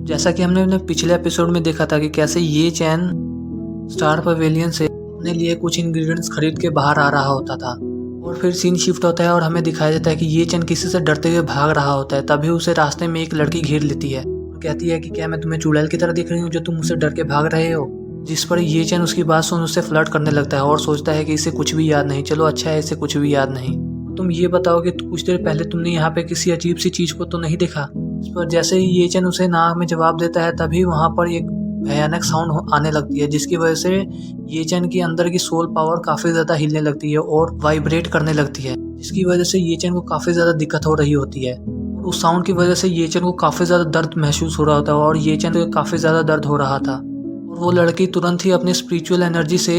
जैसा कि हमने अपने पिछले एपिसोड में देखा था कि कैसे ये चैन स्टार पवेलियन से अपने लिए कुछ इंग्रेडिएंट्स खरीद के बाहर आ रहा होता था और फिर सीन शिफ्ट होता है और हमें दिखाया जाता है कि ये चैन किसी से डरते हुए भाग रहा होता है। तभी उसे रास्ते में एक लड़की घेर लेती है और कहती है कि क्या मैं तुम्हें चुड़ैल की तरह दिख रही हूँ जो तुम मुझसे डर के भाग रहे हो। जिस पर ये चैन उसकी बात सुन उससे फ्लर्ट करने लगता है और सोचता है कि इसे कुछ भी याद नहीं। चलो अच्छा है, इसे कुछ भी याद नहीं। तुम ये बताओ कि कुछ देर पहले तुमने यहाँ पे किसी अजीब सी चीज को तो नहीं देखा। इस पर जैसे ही ये चैन उसे नाक में जवाब देता है तभी वहाँ पर एक भयानक साउंड आने लगती है, जिसकी वजह से ये चैन के अंदर की सोल पावर काफी ज्यादा हिलने लगती है और वाइब्रेट करने लगती है, जिसकी वजह से ये चैन को काफी ज्यादा दिक्कत हो रही होती है। और उस साउंड की वजह से ये चैन को काफी ज्यादा दर्द महसूस हो रहा होता है और ये चैन को काफी ज्यादा दर्द हो रहा था। और वो लड़की तुरंत ही अपनी स्पिरिचुअल एनर्जी से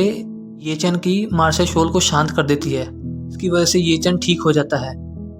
ये चैन की मार्शल शोल को शांत कर देती है, इसकी वजह से ये चैन ठीक हो जाता है।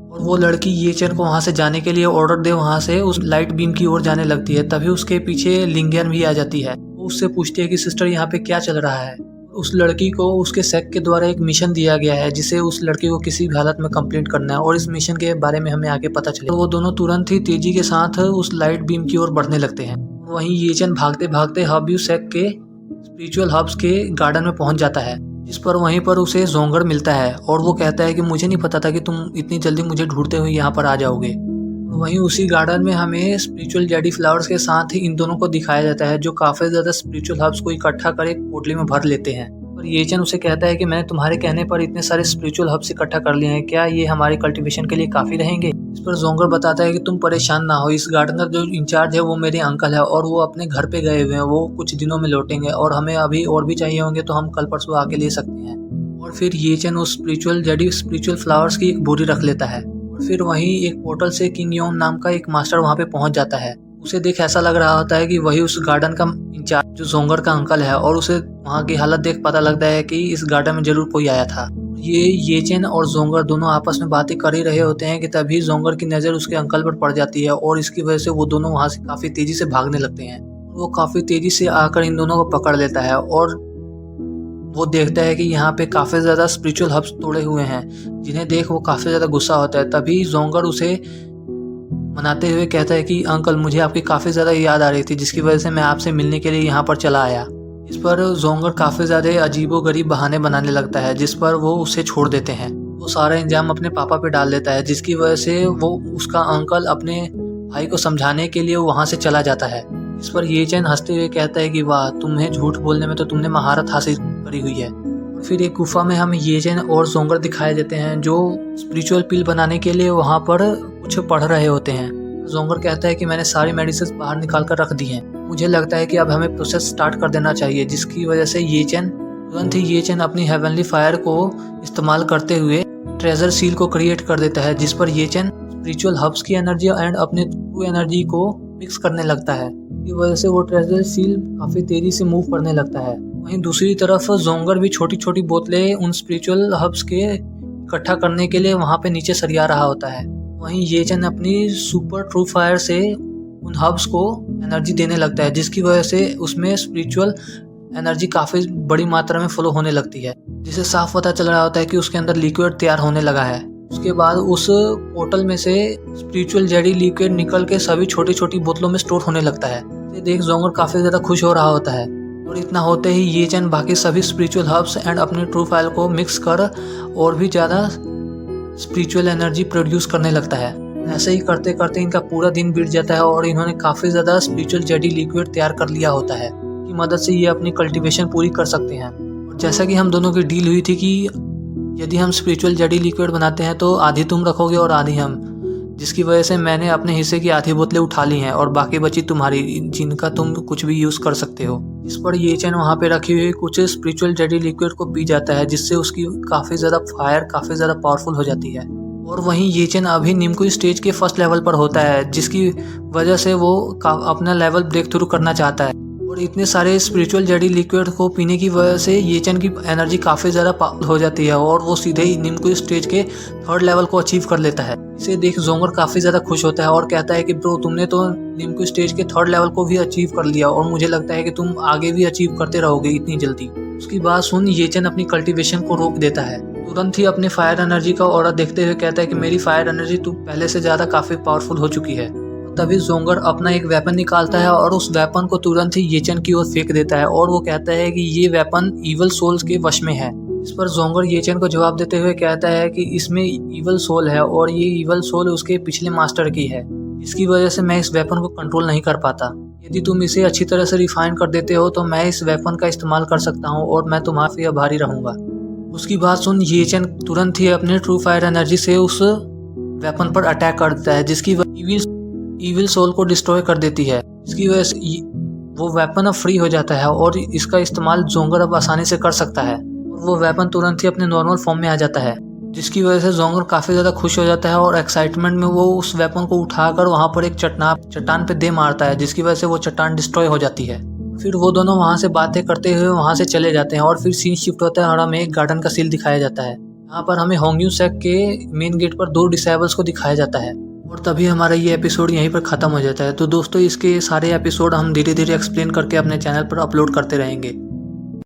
और वो लड़की ये चैन को वहाँ से जाने के लिए ऑर्डर दे वहाँ से उस लाइट बीम की ओर जाने लगती है। तभी उसके पीछे लिंगियन भी आ जाती है। वो उससे पूछती है कि सिस्टर यहाँ पे क्या चल रहा है। उस लड़की को उसके सेक्ट के द्वारा एक मिशन दिया गया है जिसे उस लड़की को किसी भी हालत में कंप्लीट करना है और इस मिशन के बारे में हमें आगे पता चले। तो वो दोनों तुरंत ही तेजी के साथ उस लाइट बीम की ओर बढ़ने लगते हैं। वहीं ये चैन भागते भागते हब सेक्ट के स्पिरिचुअल हब्स के गार्डन में पहुंच जाता है, जिस पर वहीं पर उसे जोंगर मिलता है और वो कहता है कि मुझे नहीं पता था कि तुम इतनी जल्दी मुझे ढूंढते हुए यहाँ पर आ जाओगे। वहीं उसी गार्डन में हमें स्पिरिचुअल जेडी फ्लावर्स के साथ ही इन दोनों को दिखाया जाता है जो काफी ज्यादा स्पिरिचुअल हब्स को इकट्ठा कर एक पोटली में भर लेते हैं। और ये चैन उसे कहता है कि मैंने तुम्हारे कहने पर इतने सारे स्पिरिचुअल हब्स इकट्ठा कर लिए हैं, क्या ये हमारे कल्टीवेशन के लिए काफी रहेंगे। इस पर जोंगर बताता है कि तुम परेशान ना हो, इस गार्डन का जो इंचार्ज है वो मेरे अंकल है और वो अपने घर पे गए हुए हैं, वो कुछ दिनों में लौटेंगे और हमें अभी और भी चाहिए होंगे तो हम कल परसों आके ले सकते हैं। और फिर ये चैन उस स्पिरिचुअल फ्लावर्स की एक बोरी रख लेता है और फिर वहीं एक पोर्टल से किंग योन नाम का एक मास्टर वहाँ पे पहुंच जाता है। उसे देख ऐसा लग रहा होता है कि वही उस गार्डन का इंचार्ज जो जोंगर का अंकल है और उसे वहाँ की हालत देख पता लगता है कि इस गार्डन में जरूर कोई आया था। ये चैन और जोंगर दोनों आपस में बातें कर ही रहे होते हैं कि तभी जोंगर की नज़र उसके अंकल पर पड़ जाती है और इसकी वजह से वो दोनों वहाँ से काफ़ी तेज़ी से भागने लगते हैं। वो काफ़ी तेज़ी से आकर इन दोनों को पकड़ लेता है और वो देखता है कि यहाँ पे काफ़ी ज़्यादा स्पिरिचुअल हब्स तोड़े हुए हैं, जिन्हें देख वो काफ़ी ज़्यादा गुस्सा होता है। तभी जोंगर उसे मनाते हुए कहता है कि अंकल मुझे आपकी काफ़ी ज़्यादा याद आ रही थी जिसकी वजह से मैं आपसे मिलने के लिए यहाँ पर चला आया। इस पर जोंगर काफ़ी ज़्यादा अजीबोगरीब बहाने बनाने लगता है जिस पर वो उसे छोड़ देते हैं। वो सारा इंजाम अपने पापा पे डाल देता है जिसकी वजह से वो उसका अंकल अपने भाई को समझाने के लिए वहाँ से चला जाता है। इस पर ये चैन हंसते हुए कहता है कि वाह, तुम्हें झूठ बोलने में तो तुमने महारत हासिल करी हुई है। फिर एक गुफा में हमें ये चैन और जोंगर दिखाए देते हैं जो स्पिरिचुअल पिल बनाने के लिए वहाँ पर कुछ पढ़ रहे होते हैं। जोंगर कहता है कि मैंने सारी मेडिसिन बाहर निकाल कर रख दी हैं, मुझे लगता है कि अब हमें प्रोसेस स्टार्ट कर देना चाहिए। जिसकी वजह से ये चैन तुरंत ही ये चैन अपनी हेवनली फायर को इस्तेमाल करते हुए ट्रेजर सील को क्रिएट कर देता है, जिस पर ये चैन स्पिरिचुअल हब्स की एनर्जी एंड अपने ट्रू एनर्जी को मिक्स करने लगता है। की वजह से वो ट्रेजर सील काफी तेजी से मूव करने लगता है। वहीं दूसरी तरफ जोंगर भी छोटी छोटी बोतलें उन स्पिरिचुअल हब्स के इकट्ठा करने के लिए वहां पे नीचे सरिया रहा होता है। वहीं ये चैन अपनी सुपर ट्रू फायर से उन हब्स को एनर्जी देने लगता है, जिसकी वजह से उसमें स्पिरिचुअल एनर्जी काफी बड़ी मात्रा में फ्लो होने लगती है, जिसे साफ पता चल रहा होता है कि उसके अंदर लिक्विड तैयार होने लगा है। उसके बाद उस पोर्टल में से स्पिरिचुअल जेडी लिक्विड निकल के सभी छोटी छोटी बोतलों में स्टोर होने लगता है। ये देख जोंगर काफी ज्यादा खुश हो रहा होता है और इतना होते ही ये चैन बाकी सभी स्पिरिचुअल हब्स एंड अपने ट्रू फाइल को मिक्स कर और भी ज़्यादा स्पिरिचुअल एनर्जी प्रोड्यूस करने लगता है। ऐसे ही करते करते इनका पूरा दिन बीत जाता है और इन्होंने काफ़ी ज़्यादा स्पिरिचुअल जेडी लिक्विड तैयार कर लिया होता है की मदद से ये अपनी कल्टीवेशन पूरी कर सकते हैं। और जैसा कि हम दोनों की डील हुई थी कि यदि हम स्पिरिचुअल जेडी लिक्विड बनाते हैं तो आधी तुम रखोगे और आधी हम, जिसकी वजह से मैंने अपने हिस्से की आधी बोतलें उठा ली हैं और बाकी बची तुम्हारी, जिनका तुम कुछ भी यूज़ कर सकते हो। इस पर ये चैन वहाँ पे रखी हुई कुछ स्पिरिचुअल जेडी लिक्विड को पी जाता है, जिससे उसकी काफ़ी ज़्यादा फायर काफ़ी ज़्यादा पावरफुल हो जाती है। और वहीं ये चैन अभी निम्को स्टेज के फर्स्ट लेवल पर होता है, जिसकी वजह से वो अपना लेवल ब्रेक थ्रू करना चाहता है। और इतने सारे स्पिरिचुअल जेडी लिक्विड को पीने की वजह से ये चैन की एनर्जी काफ़ी ज़्यादा पावरफुल हो जाती है और वो सीधे ही निम्को स्टेज के थर्ड लेवल को अचीव कर लेता है। इसे देख जोंगर काफ़ी ज़्यादा खुश होता है और कहता है कि ब्रो, तुमने तो निम्को स्टेज के थर्ड लेवल को भी अचीव कर लिया और मुझे लगता है कि तुम आगे भी अचीव करते रहोगे इतनी जल्दी। उसकी बात सुन ये चैन अपनी कल्टीवेशन को रोक देता है। तुरंत ही अपने फायर एनर्जी का ऑरा देखते हुए कहता है कि मेरी फायर एनर्जी तो पहले से ज़्यादा काफ़ी पावरफुल हो चुकी है, तभी जोंगर अपना एक वेपन निकालता है और उस वेपन को तुरंत ही ये चन की ओर फेंक देता है और वो कहता है कि ये वेपन इवल सोल्स के वश में है। इस पर जोंगर ये चन को जवाब देते हुए कहता है कि इसमें इवल सोल है और ये इवल सोल उसके पिछले मास्टर की है, इसकी वजह से मैं इस वेपन को कंट्रोल नहीं कर पाता। यदि तुम इसे अच्छी तरह से रिफाइन कर देते हो तो मैं इस वेपन का इस्तेमाल कर सकता हूँ और मैं तुम्हारे आभारी रहूंगा। उसकी बात सुन ये चन तुरंत ही अपने ट्रू फायर एनर्जी से उस वेपन पर अटैक कर देता है, जिसकी इविल सोल को डिस्ट्रॉय कर देती है। इसकी वजह से वो वेपन अब फ्री हो जाता है और इसका इस्तेमाल जोंगर अब आसानी से कर सकता है और वो वेपन तुरंत ही अपने नॉर्मल फॉर्म में आ जाता है, जिसकी वजह से जोंगर काफ़ी ज़्यादा खुश हो जाता है और एक्साइटमेंट में वो उस वेपन को उठाकर वहाँ पर एक चट्टान पे दे मारता है, जिसकी वजह से वो चट्टान डिस्ट्रॉय हो जाती है। फिर वो दोनों वहाँ से बातें करते हुए वहाँ से चले जाते हैं और फिर सीन शिफ्ट होता है और हमें एक गार्डन का सीन दिखाया जाता है। यहाँ पर हमें होंग्यू सेक के मेन गेट पर 2 डिसेबल्स को दिखाया जाता है और तभी हमारा ये एपिसोड यहीं पर ख़त्म हो जाता है। तो दोस्तों इसके सारे एपिसोड हम धीरे धीरे एक्सप्लेन करके अपने चैनल पर अपलोड करते रहेंगे।